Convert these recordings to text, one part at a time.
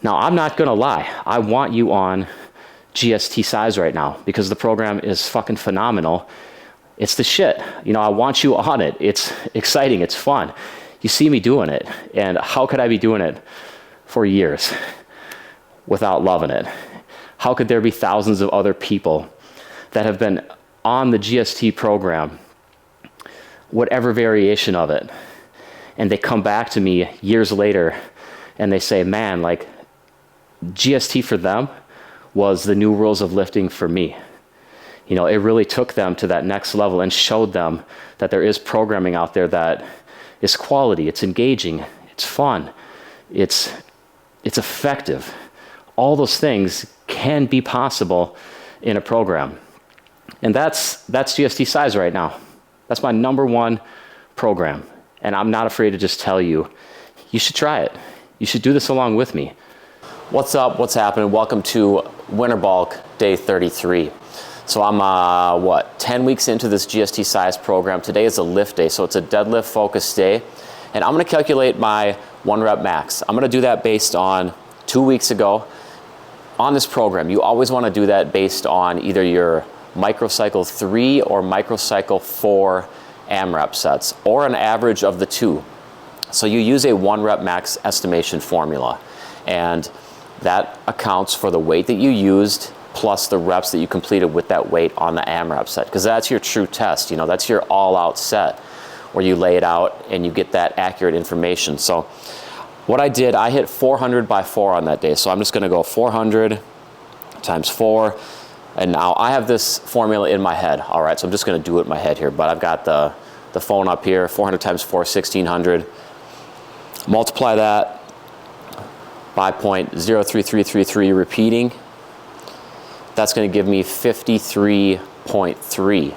Now, I'm not gonna lie, I want you on GST size right now because the program is fucking phenomenal. It's the shit. You know, I want you on it. It's exciting, it's fun. You see me doing it, and how could I be doing it for years without loving it? How could there be thousands of other people that have been on the GST program, whatever variation of it, and they come back to me years later and they say, man, like GST for them was the new rules of lifting for me. You know, it really took them to that next level and showed them that there is programming out there that is quality, it's engaging, it's fun, it's effective. All those things can be possible in a program. And that's GST size right now. That's my #1 program. And I'm not afraid to just tell you, you should try it. You should do this along with me. What's up? What's happening? Welcome to Winter Bulk Day 33. So I'm, 10 weeks into this GST size program. Today is a lift day, so it's a deadlift focused day. And I'm gonna calculate my 1 rep max. I'm gonna do that based on 2 weeks ago. On this program, you always wanna do that based on either your microcycle 3 or microcycle 4 AMRAP sets, or an average of the two. So you use a 1 rep max estimation formula, and that accounts for the weight that you used plus the reps that you completed with that weight on the AMRAP set, because that's your true test. You know, that's your all-out set where you lay it out and you get that accurate information. So what I did, I hit 400 by 4 on that day. So I'm just gonna go 400 times 4. And now I have this formula in my head, all right? So I'm just gonna do it in my head here, but I've got the phone up here, 400 times 4, 1600. Multiply that by 0.03333 repeating. That's gonna give me 53.3.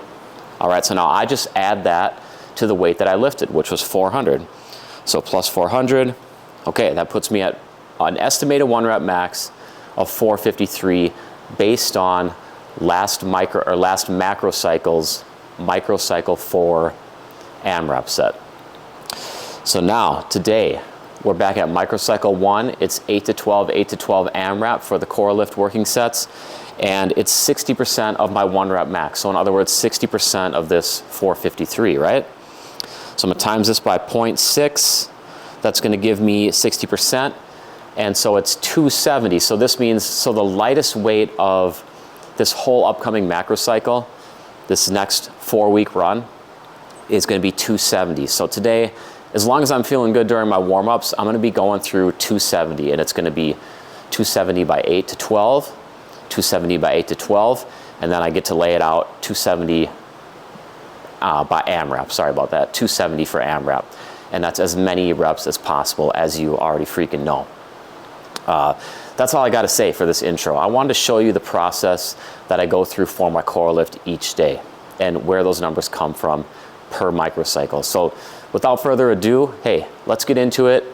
All right, so now I just add that to the weight that I lifted, which was 400. So plus 400, okay, that puts me at an estimated 1 rep max of 453 based on last macro cycles, microcycle 4 AMRAP set. So now, today, we're back at microcycle 1. It's 8 to 12 AMRAP for the core lift working sets, and it's 60% of my 1 rep max. So in other words, 60% of this 453, right? So I'm gonna times this by 0.6. That's gonna give me 60%, and so it's 270. So this means, so the lightest weight of this whole upcoming macro cycle, this next 4-week run, is gonna be 270. So today, as long as I'm feeling good during my warm-ups, I'm gonna be going through 270, and it's gonna be 270 by 8 to 12, 270 by 8 to 12, and then I get to lay it out 270 by AMRAP, sorry about that, 270 for AMRAP. And that's as many reps as possible, as you already freaking know. That's all I gotta say for this intro. I wanted to show you the process that I go through for my core lift each day and where those numbers come from per microcycle. So without further ado, hey, let's get into it.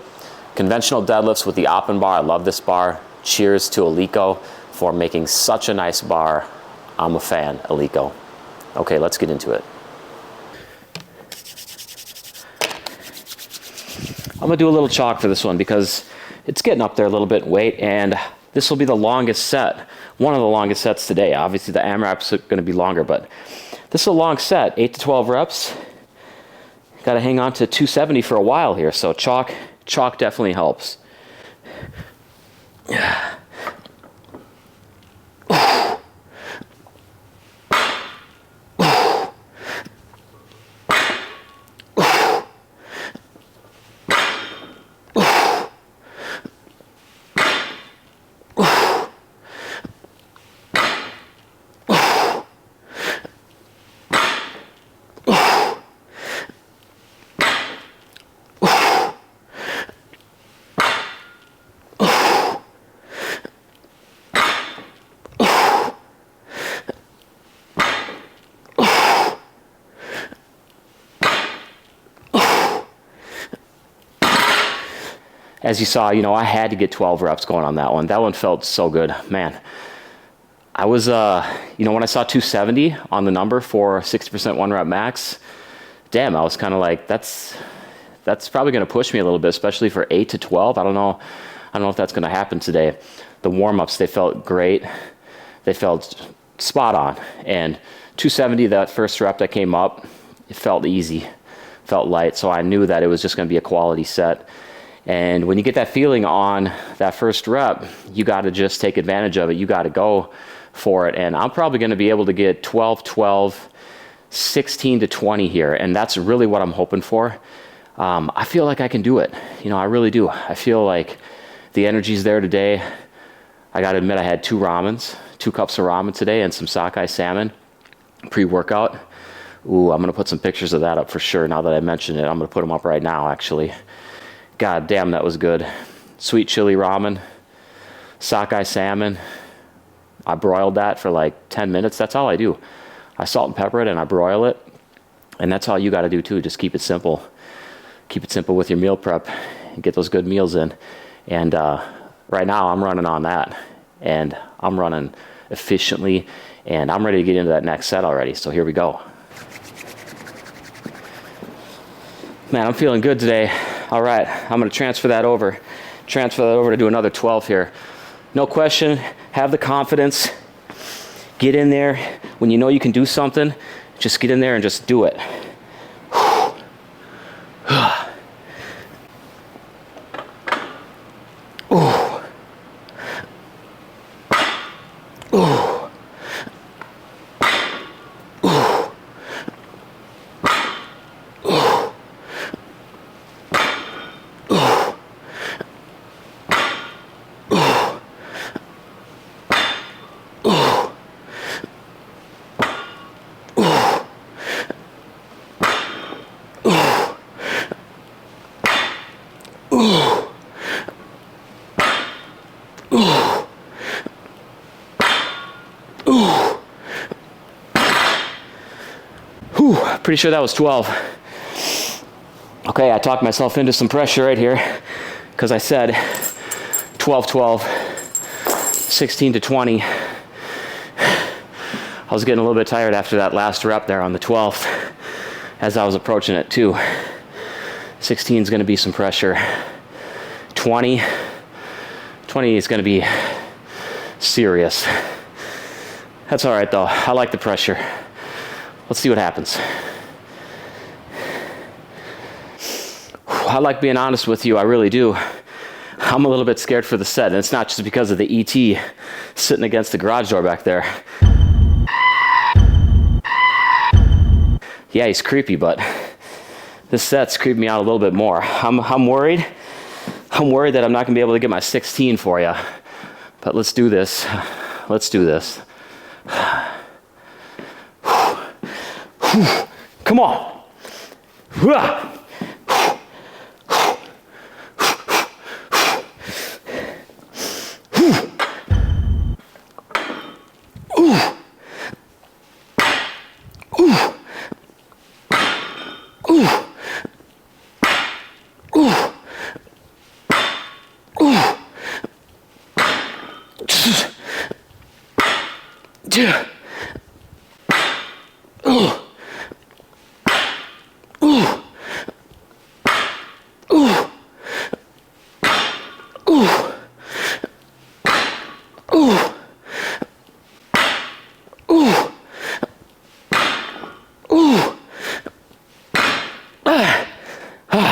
Conventional deadlifts with the Oppen bar. I love this bar. Cheers to Alico for making such a nice bar. I'm a fan, Alico. Okay, let's get into it. I'm gonna do a little chalk for this one because it's getting up there a little bit in weight, and this will be the longest set, one of the longest sets today. Obviously the AMRAPs are gonna be longer, but this is a long set, 8 to 12 reps. Gotta hang on to 270 for a while here, so chalk definitely helps. As you saw, you know, I had to get 12 reps going on that one. That one felt so good, man. I was, you know, when I saw 270 on the number for 60% 1 rep max, damn, I was kind of like, that's probably going to push me a little bit, especially for 8 to 12. I don't know don't know if that's going to happen today. The warm-ups, they felt great. They felt spot on. And 270, that first rep that came up, it felt easy, felt light. So I knew that it was just going to be a quality set. And when you get that feeling on that first rep, you got to just take advantage of it. You got to go for it. And I'm probably going to be able to get 12, 12, 16 to 20 here. And that's really what I'm hoping for. I feel like I can do it. You know, I really do. I feel like the energy's there today. I got to admit, I had 2 cups of ramen today and some sockeye salmon pre-workout. Ooh, I'm going to put some pictures of that up for sure. Now that I mentioned it, I'm going to put them up right now, actually. God damn, that was good. Sweet chili ramen, sockeye salmon. I broiled that for like 10 minutes. That's all I do. I salt and pepper it and I broil it. And that's all you got to do too. Just keep it simple. Keep it simple with your meal prep and get those good meals in. And right now I'm running on that. And I'm running efficiently. And I'm ready to get into that next set already. So here we go. Man, I'm feeling good today. All right, I'm going to transfer that over to do another 12 here. No question, have the confidence. Get in there. When you know you can do something, just get in there and just do it. Pretty sure that was 12. Okay, I talked myself into some pressure right here because I said 12, 12, 16 to 20. I was getting a little bit tired after that last rep there on the 12th as I was approaching it too. 16 is going to be some pressure. 20 is going to be serious. That's all right though. I like the pressure. Let's see what happens. I like being honest with you, I really do. I'm a little bit scared for the set, and it's not just because of the ET sitting against the garage door back there. Yeah, he's creepy, but this set's creeping me out a little bit more. I'm worried. I'm worried that I'm not gonna be able to get my 16 for you. But let's do this. Let's do this. Come on.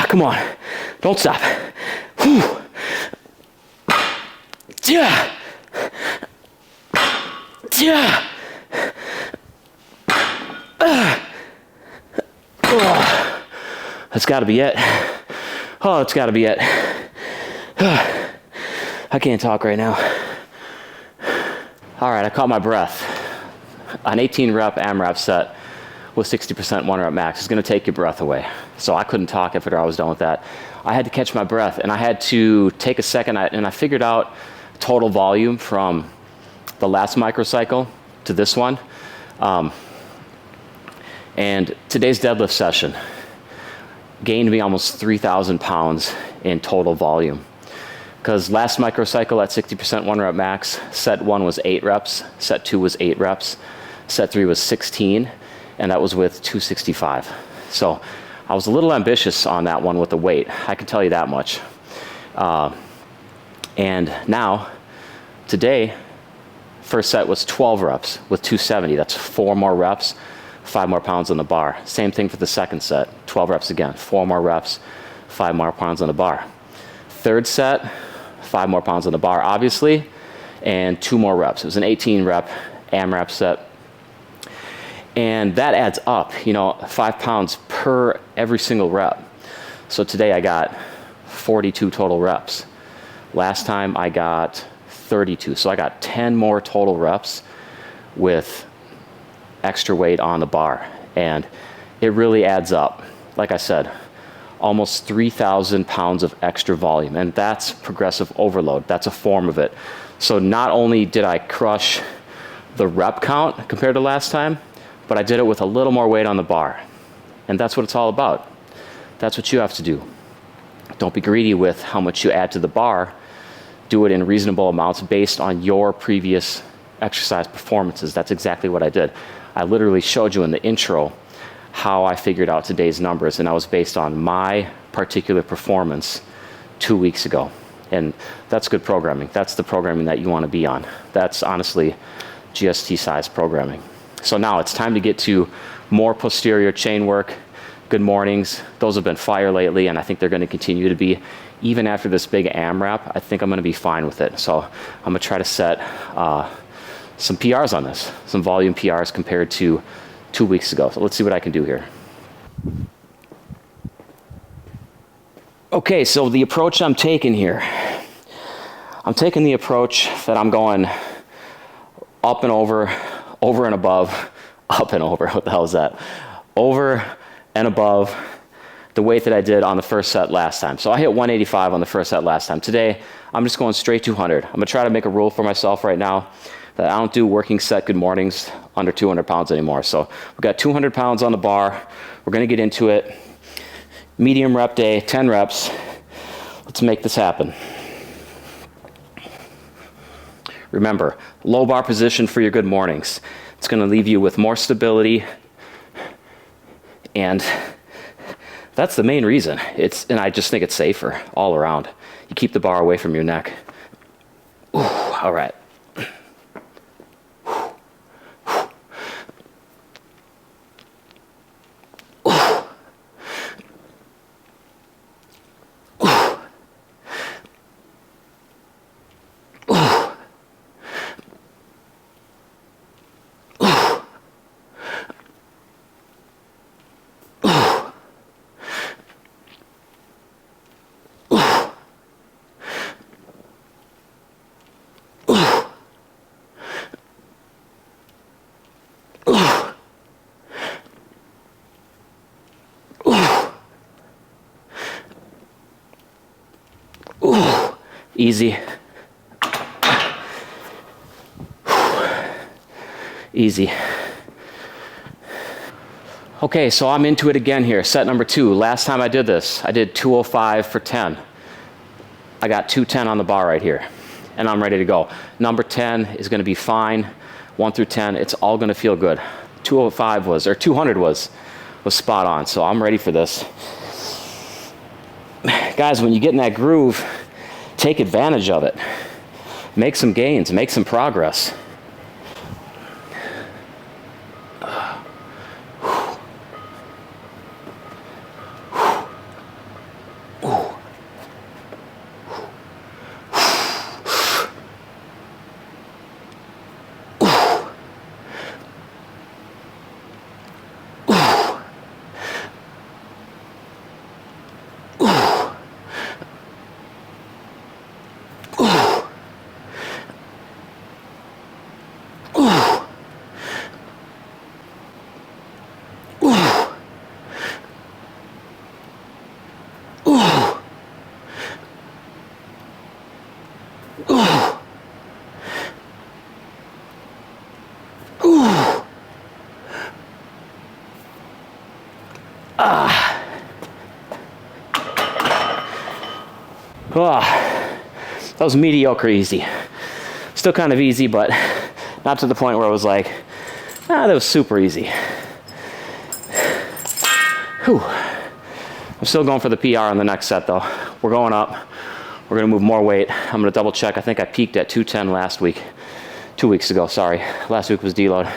Come on, don't stop. Yeah. Yeah. That's got to be it. Oh, it's got to be it. I can't talk right now. All right, I caught my breath. An 18 rep AMRAP set with 60% 1 rep max is going to take your breath away. So I couldn't talk after I was done with that. I had to catch my breath, and I had to take a second, and I figured out total volume from the last microcycle to this one. And today's deadlift session gained me almost 3,000 pounds in total volume. Because last microcycle at 60% 1 rep max, set 1 was 8 reps, set 2 was 8 reps, set 3 was 16, and that was with 265. So I was a little ambitious on that one with the weight, I can tell you that much. And now, today, first set was 12 reps with 270. That's 4 more reps, 5 more pounds on the bar. Same thing for the second set, 12 reps again, 4 more reps, 5 more pounds on the bar. Third set, 5 more pounds on the bar, obviously, and 2 more reps. It was an 18 rep AMRAP set. And that adds up, 5 pounds per every single rep. So today I got 42 total reps. Last time I got 32. So I got 10 more total reps with extra weight on the bar. And it really adds up. Like I said, almost 3,000 pounds of extra volume. And that's progressive overload. That's a form of it. So not only did I crush the rep count compared to last time, but I did it with a little more weight on the bar. And that's what it's all about. That's what you have to do. Don't be greedy with how much you add to the bar. Do it in reasonable amounts based on your previous exercise performances. That's exactly what I did. I literally showed you in the intro how I figured out today's numbers, and that was based on my particular performance 2 weeks ago. And that's good programming. That's the programming that you want to be on. That's honestly GST size programming. So now it's time to get to more posterior chain work. Good mornings. Those have been fire lately, and I think they're going to continue to be. Even after this big AMRAP, I think I'm going to be fine with it. So I'm going to try to set some PRs on this, some volume PRs compared to 2 weeks ago. So let's see what I can do here. Okay, so the approach I'm taking here, I'm taking the approach that I'm going up and over and above, up and over, what the hell is that? Over and above the weight that I did on the first set last time. So I hit 185 on the first set last time. Today, I'm just going straight 200. I'm gonna try to make a rule for myself right now that I don't do working set good mornings under 200 pounds anymore. So we've got 200 pounds on the bar. We're gonna get into it. Medium rep day, 10 reps. Let's make this happen. Remember, low bar position for your good mornings. It's going to leave you with more stability, and that's the main reason. And I just think it's safer all around. You keep the bar away from your neck. Ooh, all right. Easy. Easy. Okay, so I'm into it again here. Set number 2. Last time I did this, I did 205 for 10. I got 210 on the bar right here, and I'm ready to go. Number 10 is going to be fine. 1 through 10, it's all going to feel good. 205 was, or 200 was spot on, so I'm ready for this. Guys, when you get in that groove, take advantage of it. Make some gains, make some progress. That was mediocre easy. Still kind of easy, but not to the point where it was like, that was super easy. Whew. I'm still going for the PR on the next set though. We're going up. We're gonna move more weight. I'm gonna double check. I think I peaked at 210 last week. 2 weeks ago, sorry. Last week was deload.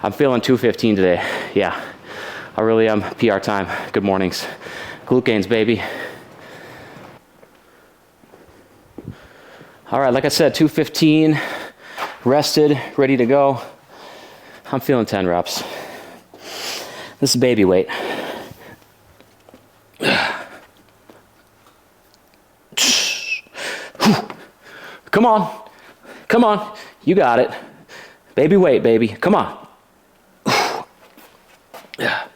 I'm feeling 215 today. Yeah, I really am. PR time. Good mornings. Glute gains, baby. All right, like I said, 215, rested, ready to go. I'm feeling 10 reps. This is baby weight. Come on. Come on. You got it. Baby weight, baby. Come on. Yeah.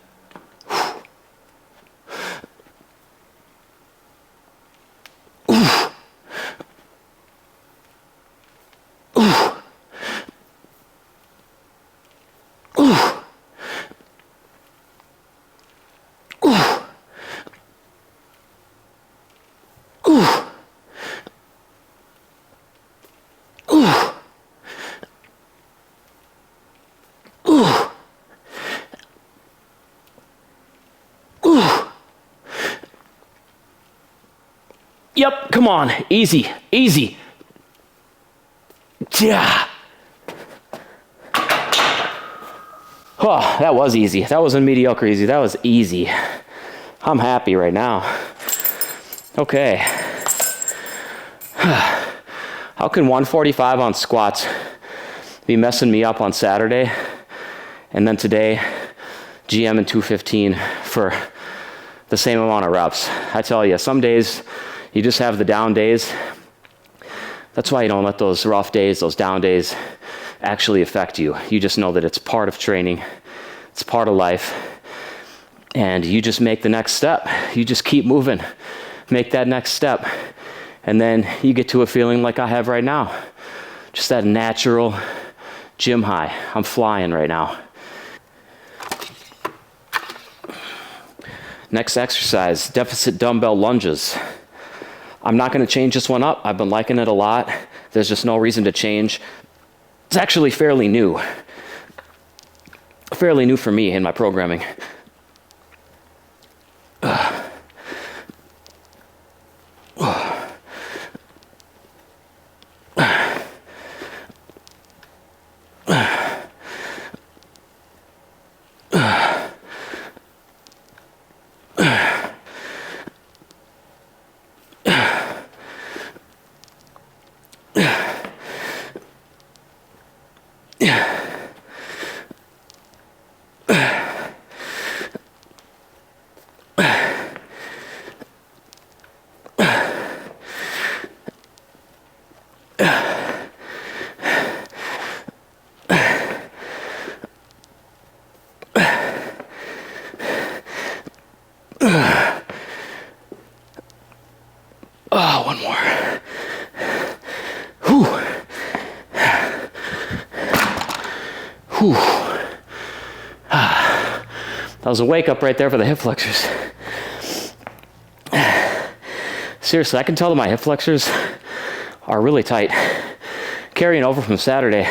Yep, come on, easy, easy. Yeah. Oh, that was easy. That wasn't mediocre easy, that was easy. I'm happy right now. Okay. How can 145 on squats be messing me up on Saturday, and then today, GM and 215 for the same amount of reps? I tell you, some days you just have the down days. That's why you don't let those rough days, those down days actually affect you. You just know that it's part of training, it's part of life, and you just make the next step. You just keep moving, make that next step, and then you get to a feeling like I have right now. Just that natural gym high. I'm flying right now. Next exercise, deficit dumbbell lunges. I'm not going to change this one up. I've been liking it a lot. There's just no reason to change. It's actually fairly new. Fairly new for me in my programming. Oh, one more. Whew. Whew. That was a wake up right there for the hip flexors. Seriously, I can tell that my hip flexors are really tight. Carrying over from Saturday.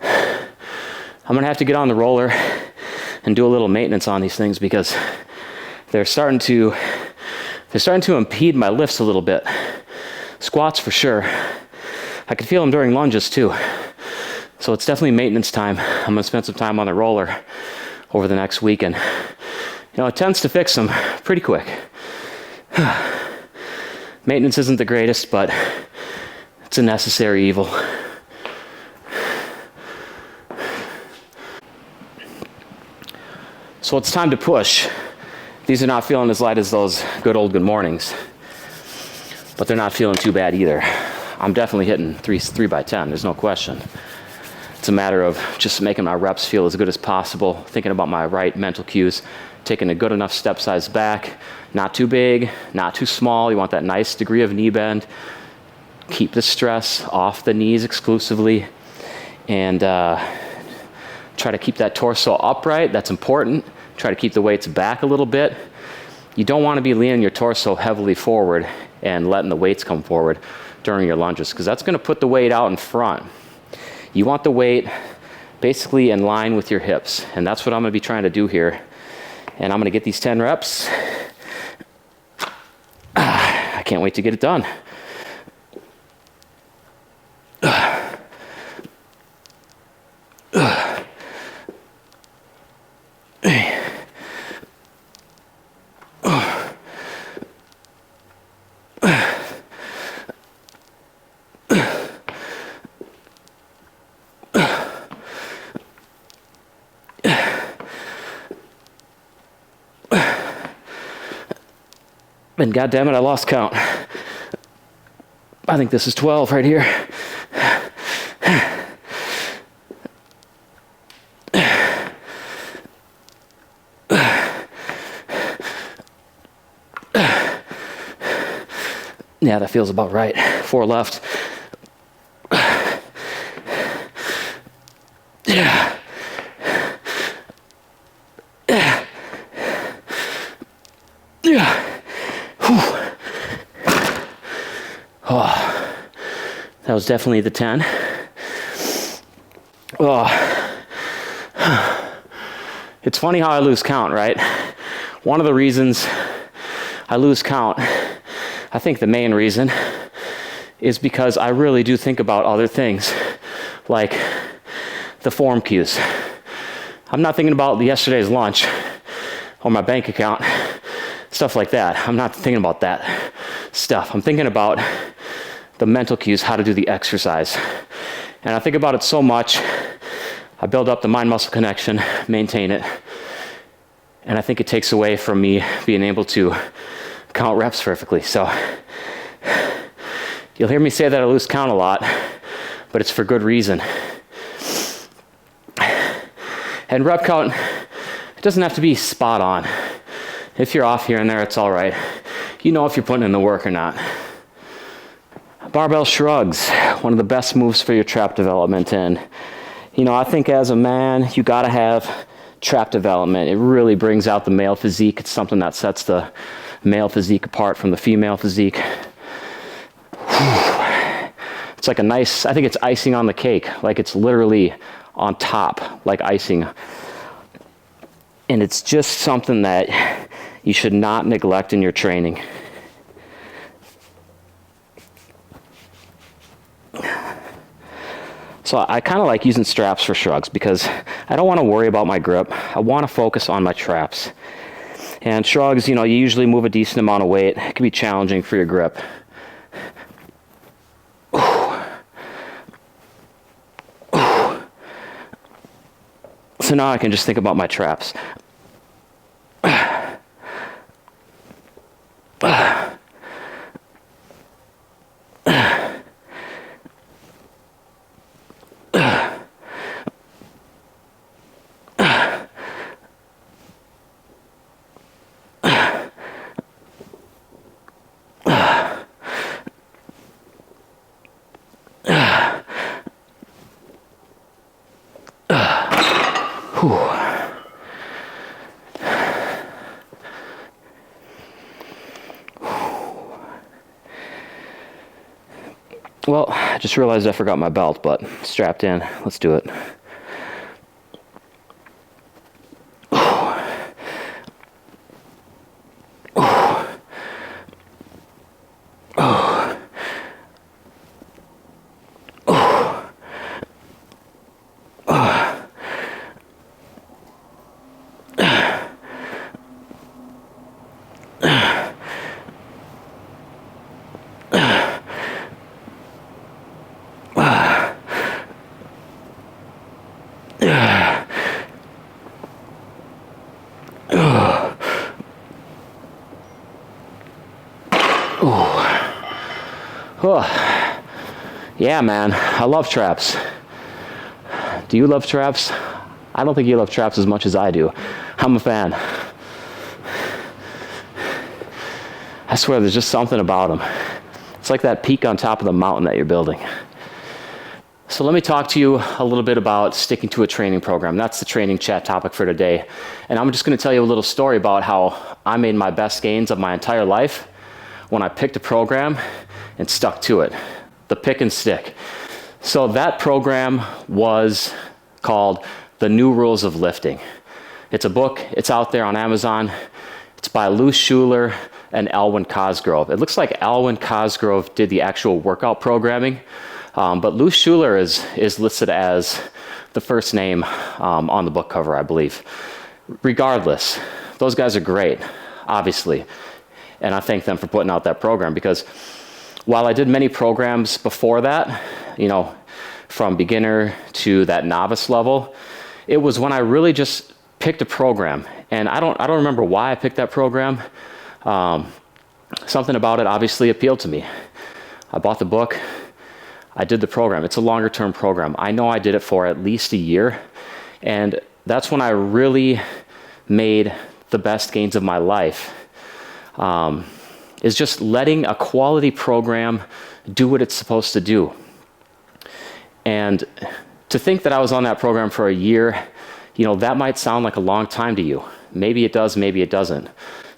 I'm gonna have to get on the roller and do a little maintenance on these things because they're starting to impede my lifts a little bit. Squats for sure. I can feel them during lunges too. So it's definitely maintenance time. I'm gonna spend some time on the roller over the next week, and it tends to fix them pretty quick. Maintenance isn't the greatest, but it's a necessary evil. So it's time to push. These are not feeling as light as those good old good mornings, but they're not feeling too bad either. I'm definitely hitting 3 by 10, there's no question. It's a matter of just making my reps feel as good as possible, thinking about my right mental cues, taking a good enough step size back, not too big, not too small. You want that nice degree of knee bend. Keep the stress off the knees exclusively, and try to keep that torso upright. That's important. Try to keep the weights back a little bit. You don't want to be leaning your torso heavily forward and letting the weights come forward during your lunges, because that's going to put the weight out in front. You want the weight basically in line with your hips, and that's what I'm going to be trying to do here. And I'm going to get these 10 reps. I can't wait to get it done. And God damn it, I lost count. I think this is 12 right here. Yeah, that feels about right. 4 left. Yeah. Yeah. Oh, that was definitely the 10. Oh, it's funny how I lose count, right? One of the reasons I lose count, I think the main reason, is because I really do think about other things, like the form cues. I'm not thinking about yesterday's lunch or my bank account, stuff like that. I'm not thinking about that stuff. I'm thinking about the mental cues, how to do the exercise. And I think about it so much, I build up the mind-muscle connection, maintain it, and I think it takes away from me being able to count reps perfectly. So you'll hear me say that I lose count a lot, but it's for good reason. And rep count, it doesn't have to be spot on. If you're off here and there, it's all right. You know if you're putting in the work or not. Barbell shrugs, one of the best moves for your trap development. And, you know, I think as a man, you got to have trap development. It really brings out the male physique. It's something that sets the male physique apart from the female physique. It's like a nice, I think it's icing on the cake. Like it's literally on top, like icing. And it's just something that you should not neglect in your training. So I kind of like using straps for shrugs because I don't want to worry about my grip. I want to focus on my traps. And shrugs, you know, you usually move a decent amount of weight. It can be challenging for your grip. So now I can just think about my traps. Well, I just realized I forgot my belt, but strapped in. Let's do it. Oh, yeah, man, I love traps. Do you love traps? I don't think you love traps as much as I do. I'm a fan. I swear there's just something about them. It's like that peak on top of the mountain that you're building. So let me talk to you a little bit about sticking to a training program. That's the training chat topic for today. And I'm just going to tell you a little story about how I made my best gains of my entire life when I picked a program and stuck to it. The pick and stick. So that program was called The New Rules of Lifting. It's a book. It's out there on Amazon. It's by Lou Schuler, and Alwyn Cosgrove. It looks like Alwyn Cosgrove did the actual workout programming, but Lou Schuler is listed as the first name on the book cover, I believe. Regardless, those guys are great, obviously, and I thank them for putting out that program, because while I did many programs before that, you know, from beginner to that novice level, it was when I really just picked a program, and I don't remember why I picked that program. Something about it obviously appealed to me. I bought the book, I did the program. It's a longer term program. I know I did it for at least a year, and that's when I really made the best gains of my life, is just letting a quality program do what it's supposed to do. And to think that I was on that program for a year, you know, that might sound like a long time to you. Maybe it does, maybe it doesn't.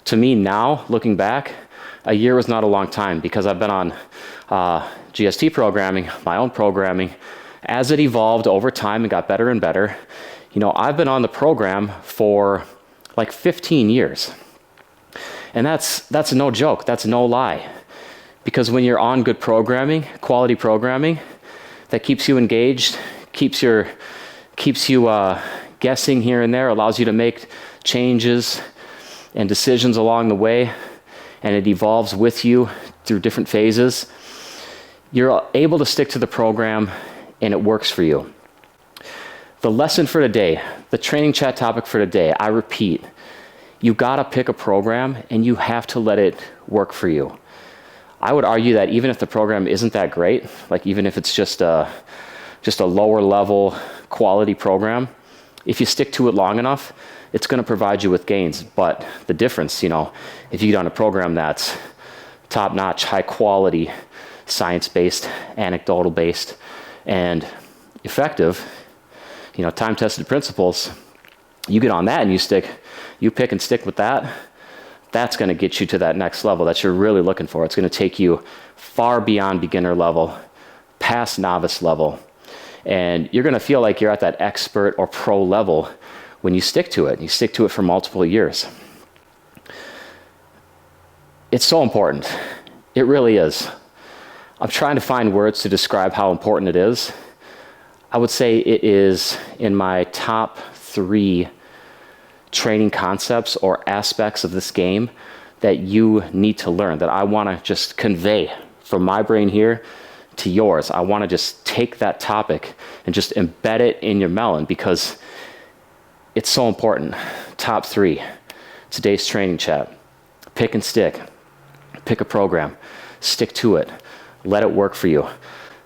To me now, looking back, a year was not a long time, because I've been on GST programming, my own programming. As it evolved over time and got better and better, you know, I've been on the program for like 15 years. And that's no joke, that's no lie. Because when you're on good programming, quality programming, that keeps you engaged, keeps you guessing here and there, allows you to make changes and decisions along the way, and it evolves with you through different phases, you're able to stick to the program and it works for you. The lesson for today, the training chat topic for today, I repeat, you gotta pick a program and you have to let it work for you. I would argue that even if the program isn't that great, like even if it's just a lower level quality program, if you stick to it long enough, it's gonna provide you with gains. But the difference, you know, if you get on a program that's top-notch, high quality, science-based, anecdotal-based, and effective, you know, time-tested principles, you get on that and you pick and stick with that, that's gonna get you to that next level that you're really looking for. It's gonna take you far beyond beginner level, past novice level, and you're gonna feel like you're at that expert or pro level when you stick to it. You stick to it for multiple years. It's so important. It really is. I'm trying to find words to describe how important it is. I would say it is in my top 3 training concepts or aspects of this game that you need to learn, that I want to just convey from my brain here to yours. I want to just take that topic and just embed it in your melon, because it's so important. Top 3, today's training chat. Pick and stick. Pick a program. Stick to it. Let it work for you.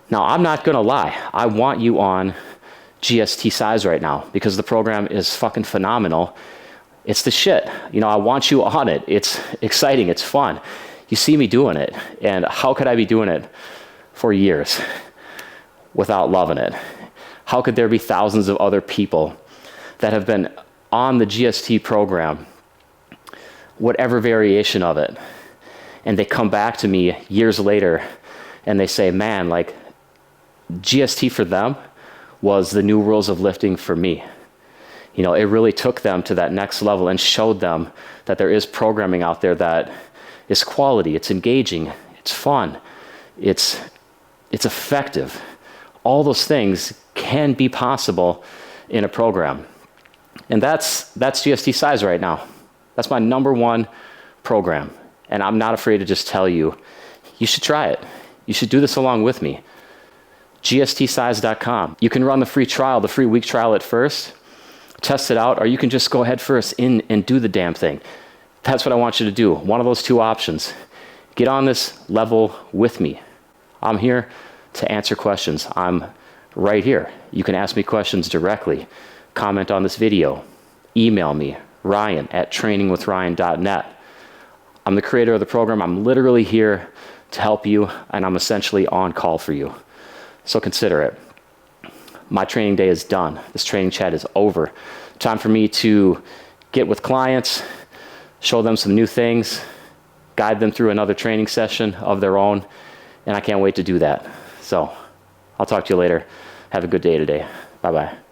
Now, I'm not gonna lie. I want you on GST size right now, because the program is fucking phenomenal. It's the shit. You know, I want you on it. It's exciting. It's fun. You see me doing it. And how could I be doing it for years without loving it? How could there be thousands of other people that have been on the GST program, whatever variation of it, and they come back to me years later and they say, man, like, GST for them was the new rules of lifting for me. You know, it really took them to that next level and showed them that there is programming out there that is quality, it's engaging, it's fun, it's effective. All those things can be possible in a program. And that's GST size right now. That's my #1 program. And I'm not afraid to just tell you, you should try it. You should do this along with me. GSTsize.com. You can run the free trial, the free week trial at first, test it out, or you can just go head first in and do the damn thing. That's what I want you to do. One of those 2 options. Get on this level with me. I'm here to answer questions. I'm right here. You can ask me questions directly. Comment on this video. Email me, Ryan@trainingwithryan.net. I'm the creator of the program. I'm literally here to help you, and I'm essentially on call for you. So consider it. My training day is done. This training chat is over. Time for me to get with clients, show them some new things, guide them through another training session of their own, and I can't wait to do that. So I'll talk to you later. Have a good day today. Bye-bye.